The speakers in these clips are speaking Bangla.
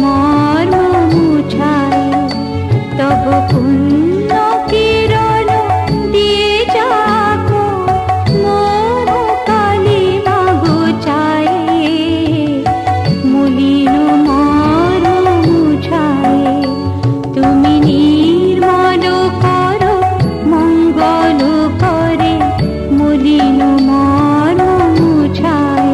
মর্ম মুছায় তব পুণ্য কিরণ দিয়ে যাবো মোহ কালিমা ঘুচায় মলিন মর্ম মুছায় তুমি নির্মল করো মঙ্গল করে মলিন মর্ম মুছায়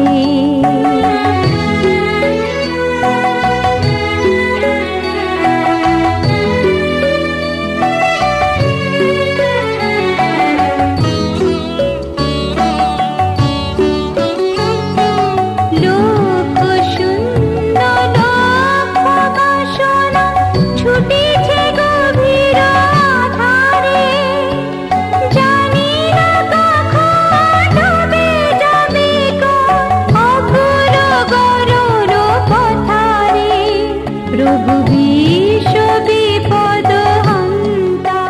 লোক শূন্য লক্ষ বাসনা ছুটিছে গভীর আধারে জানি না কখন ডুবে যাবে কোন অঘোর গরুর পথারে প্রভু বিশ্ব বিপদ হন্তা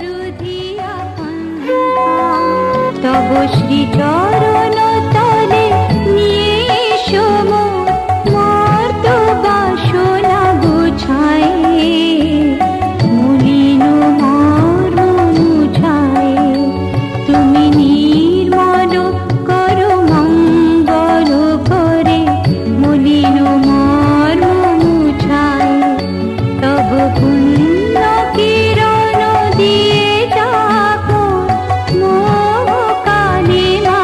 রুধিয়া তব শ্রীচরণ তলে নিয়ে এসো মোর মর্ত বাসনা গুছায় মলিন মর্ম মুছায় তুমি নির্মল করো মঙ্গল করে মলিন মর্ম মুছায় তব পুণ্য কিরণ দিয়ে যাবো মোহ কালিমা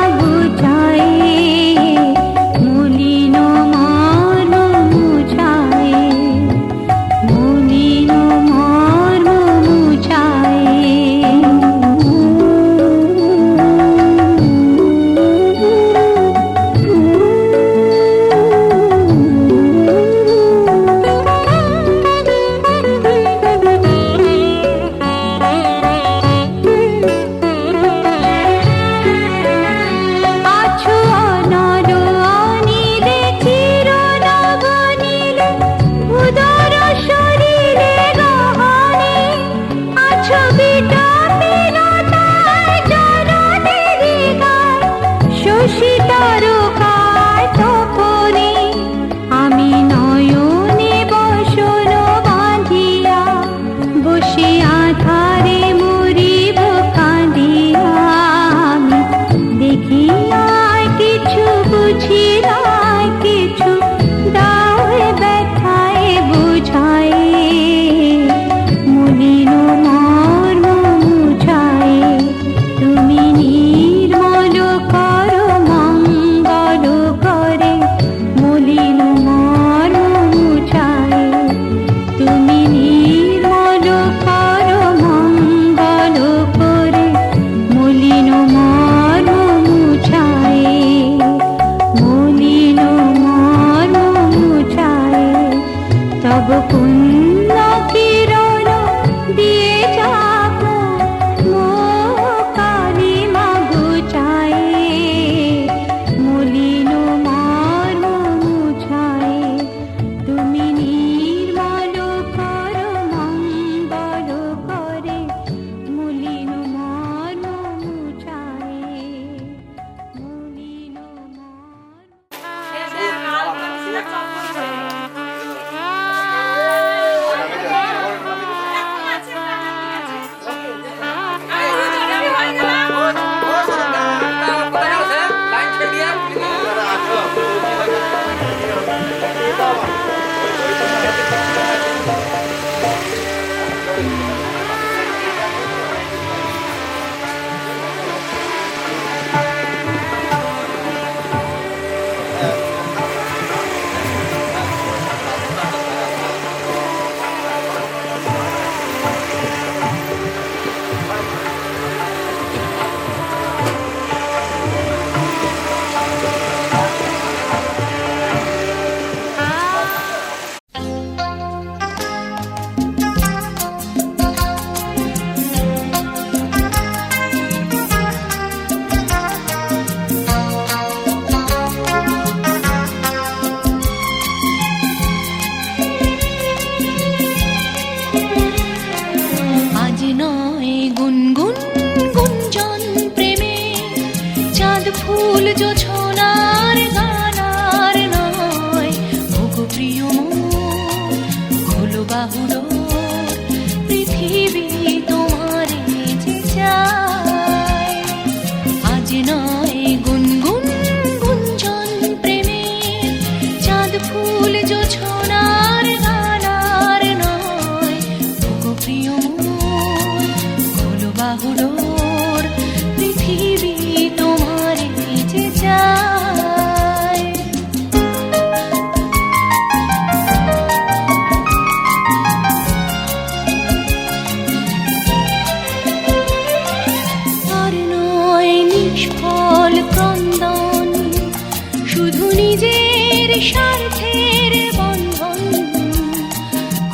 স্বার্থের বন্ধন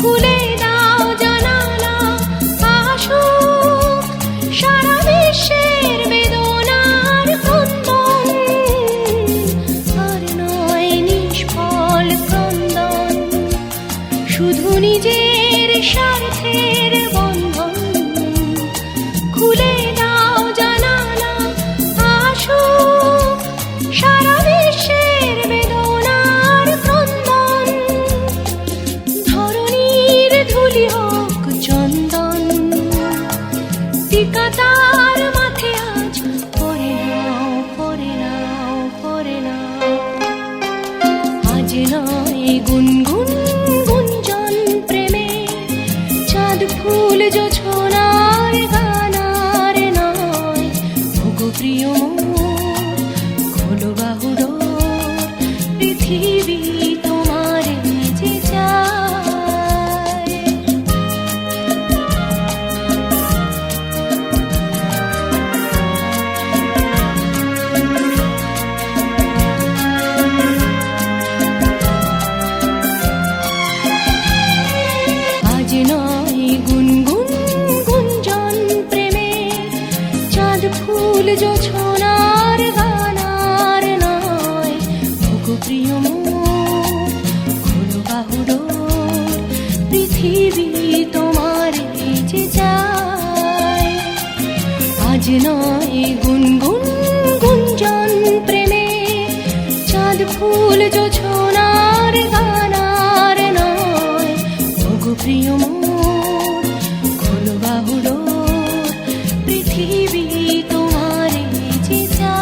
খুলে দাও জানালা আসুক সারা বিশ্বের বেদনার ক্রন্দন আর নয় নিষ্ফল ক্রন্দন শুধু নিজের স্বার্থের বন্ধন খুলে দাও জানালা আসুক সারা বিশ্বের বেদনার ক্রন্দন ধরণীর ধুলি হোক চন্দন টিকা তার মাথে আজ পরে নাও পরে নাও পরে নাও আজ নয় গুনগুন গুঞ্জন প্রেমে চাঁদ ফুল জোছনার গানার নয় ওগো প্রিয় মোর খোলো বাহুডোর পৃথিবী তোমারে যে চায় আজ নয় গুনগুন গুঞ্জন প্রেমে চাঁদ ফুল জোছনার গানার নয় ওগো প্রিয় মোর খোলো বাহুডোর পৃথিবী তোমারে যে চায় আজ নয় গুনগুন গুঞ্জন প্রেমে চাঁদ ফুল জোছনার গানার নয় ওগো প্রিয় মোর খোলো বাহুডোর পৃথিবী তোমারে যে চায়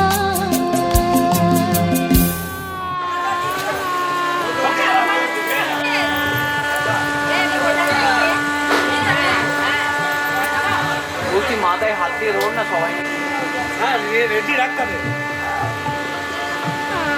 বলছি মাথায় হাত দিয়ে ধর না সবাই। হ্যাঁ রেডি রাখতে হবে। আ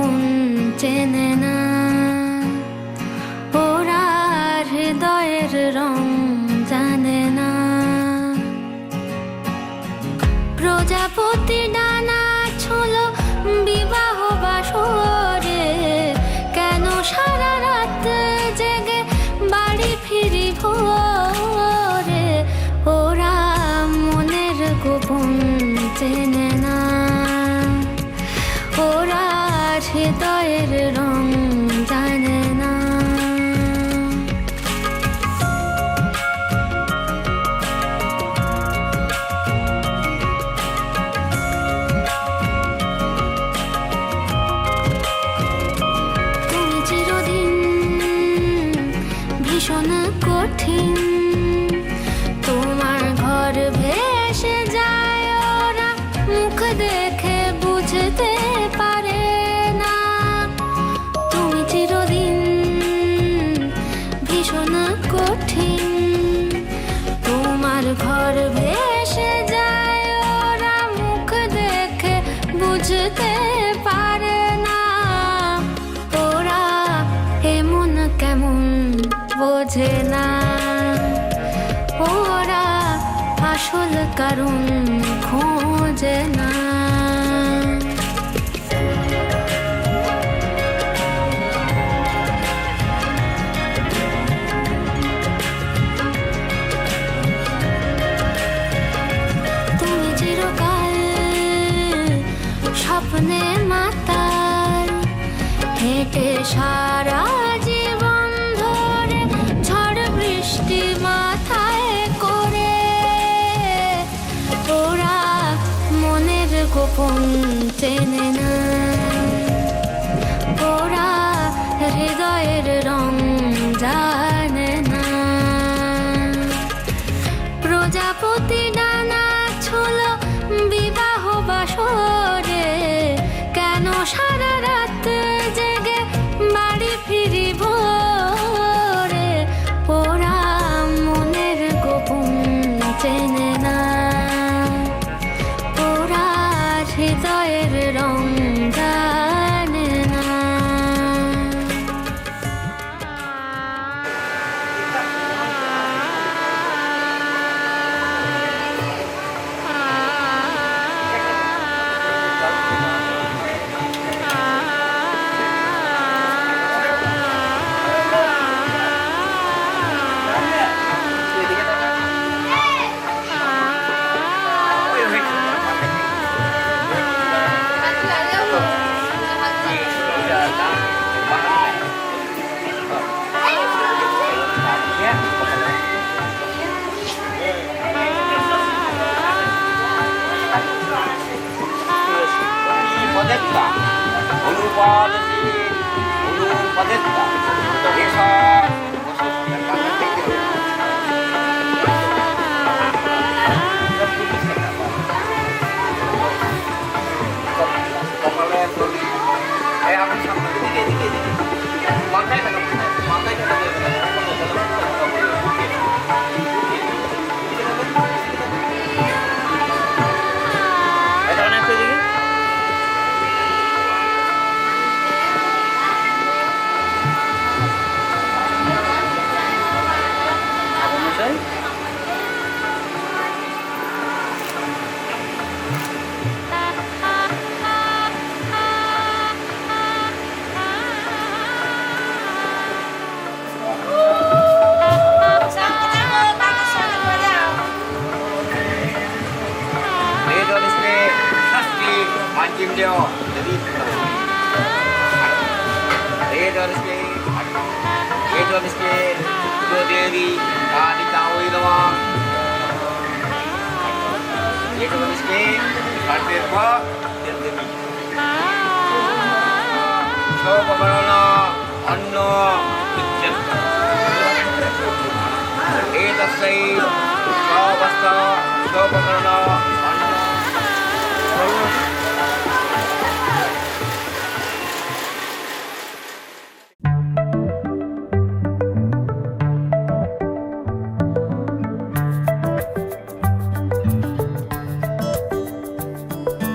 গোপন চেনে না, ওরা হৃদয়ের রং জানে না। প্রজাপতি ডানা ছোলো বিবাহ বাসরে, কেন সারা রাত জেগে বাড়ি ফিরি ভোরে, ওরা মনের গোপন চেনে না, ওরা হৃদয়ের রং জানে না। তুমি চিরদিন ভীষণ কঠিন, তোমার ঘর ভেসে যায়, ওরা মুখ দেখে বুঝতে পারে না। তুমি চিরদিন ভীষণ কঠিন, তোমার ঘর ভেসে যায়, ওরা মুখ দেখে বুঝতে পারে না। ওরা এমন কেমন বোঝে না, ওরা আসল কারণ খোঁজে না। তুমি চিরকাল স্বপ্নে মাতাল, হেঁটে সারা জীবন ধরে ঝড় বৃষ্টি মাথায় করে, ওরা মনের গোপন চেনে না, ওরা হৃদয়ের রং জানে না। প্রজাপতি ডানা ছোলো বিবাহ বাসরে, কেন সারা রাত জেগে বাড়ি ফিরি ভোরে, ওরা মনের গোপন চেনে না, ওরা হৃদয়ের রং জানে না।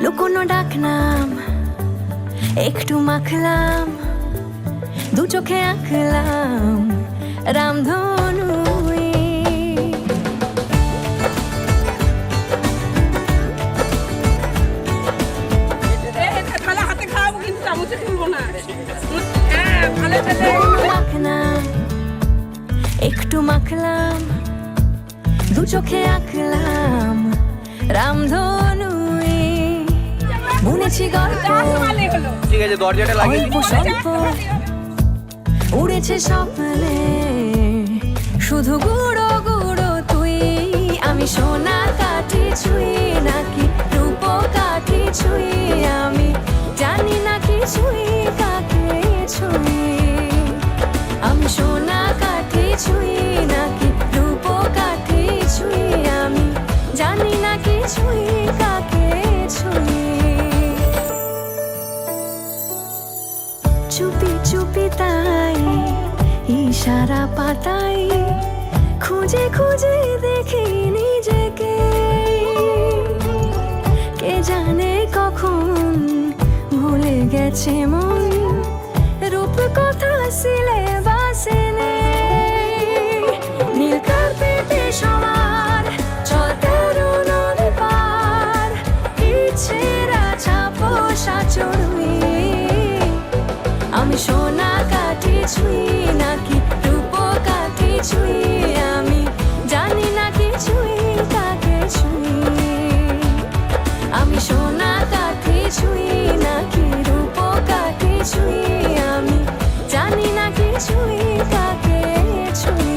লুকোনো ডাক নাম একটু মাখলাম দু চোখে আঁকলাম রামধনু থালা হাতে খাওয়াবো কিন্তু চামচে তুলবো না হ্যাঁ ভালো ছেলে মাখলাম একটু মাখলাম দু চোখে আঁকলাম রামধনু বুনেছি গল্প ভালোই হলো ঠিক আছে দরজাটা লাগিয়ে অল্প স্বল্প উড়েছে স্বপ্নে শুধু গুঁড়ো গুঁড়ো তুই আমি সোনা কাঠি ছুঁই নাকি রূপ কাঠি ছুঁই আমি জানি না কি ছুঁই কাকে ছুঁই আমি সোনা কাঠি ছুঁই নাকি রূপ কাঠি ছুঁই আমি জানি না কি ছুঁই কাকে ছুঁই চুপি চুপি তাই ইশারা পাতাই খুঁজে খুঁজে দেখি নিজেকে কে জানে কখন ভুলে গেছে মন রূপ কথা সিলেবাসে নেই নীল কার্পেটে সবার চল তেরো নদী পার ইচ্ছেরা ছাপোষা চড়ুই আমি সোনা কাঠি ছুঁই নাকি রূপ কাঠি ছুঁই আমি জানি না কি ছুঁই কাকে ছুঁই আমি সোনা কাঠি ছুঁই নাকি রূপ কাঠি ছুঁই আমি জানি না কি ছুঁই কাকে ছুঁই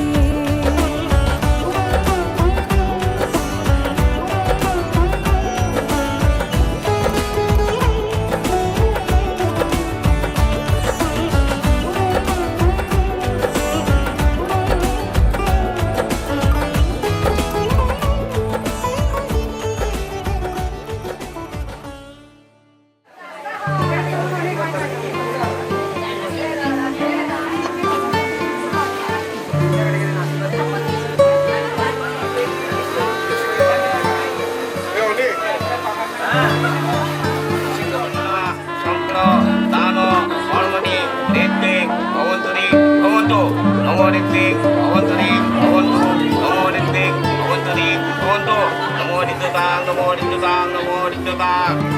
Namo Dittang, Namo Dittang, Namo Dittang.